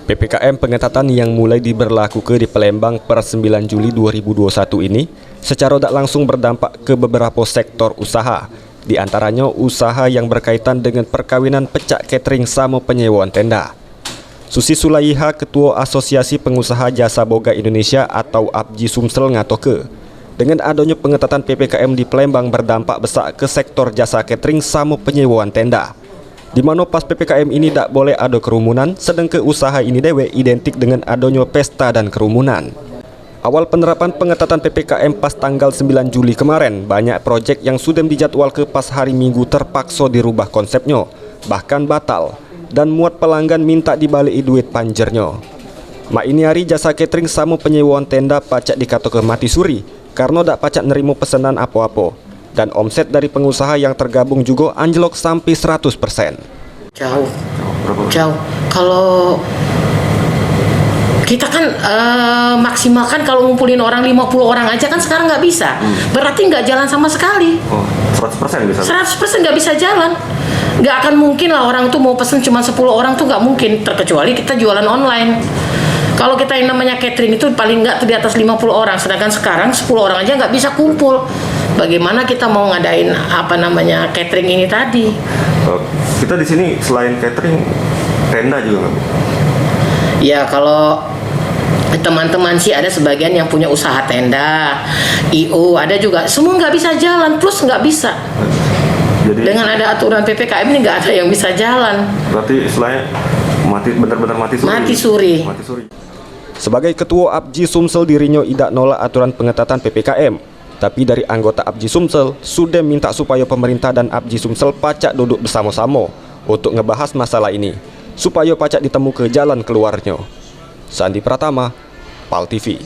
PPKM pengetatan yang mulai diberlakukan di Palembang per 9 Juli 2021 ini secara tidak langsung berdampak ke beberapa sektor usaha, di antaranya usaha yang berkaitan dengan perkawinan pecak catering sama penyewaan tenda. Susi Sulaiha, Ketua Asosiasi Pengusaha Jasa Boga Indonesia atau APJI Sumsel ngatoke, dengan adanya pengetatan PPKM di Palembang berdampak besar ke sektor jasa catering sama penyewaan tenda, di mana pas PPKM ini tak boleh ada kerumunan, sedangkan usaha ini dewe identik dengan adanya pesta dan kerumunan. Awal penerapan pengetatan PPKM pas tanggal 9 Juli kemarin, banyak proyek yang sudah dijadwal ke pas hari Minggu terpaksa dirubah konsepnya, bahkan batal, dan muat pelanggan minta dibalik duit panjernya. Mak ini hari jasa catering sama penyewaan tenda pacak dikatakan mati suri, karena tak pacak nerima pesanan apa-apa. Dan omset dari pengusaha yang tergabung juga anjlok sampai 100%. Jauh. Kalau kita kan maksimalkan kalau ngumpulin orang 50 orang aja kan sekarang nggak bisa. Berarti nggak jalan sama sekali. 100% bisa? 100% nggak bisa jalan. Nggak akan mungkin lah orang tuh mau pesen cuma 10 orang tuh nggak mungkin. Terkecuali kita jualan online. Kalau kita yang namanya catering itu paling nggak tuh di atas 50 orang. Sedangkan sekarang 10 orang aja nggak bisa kumpul. Bagaimana kita mau ngadain catering ini tadi? Kita di sini selain catering, tenda juga nggak? Ya kalau teman-teman sih ada sebagian yang punya usaha tenda, IO ada juga. Semua nggak bisa jalan, plus nggak bisa. Jadi, dengan ada aturan PPKM ini nggak ada yang bisa jalan. Berarti istilahnya benar-benar mati suri. Mati suri. Sebagai Ketua APJI Sumsel, dirinya tidak nolak aturan pengetatan PPKM. Tapi dari anggota APJI Sumsel sudah minta supaya pemerintah dan APJI Sumsel pacak duduk bersama-sama untuk ngebahas masalah ini, supaya pacak ditemu ke jalan keluarnya. Sandi Pratama, PAL TV.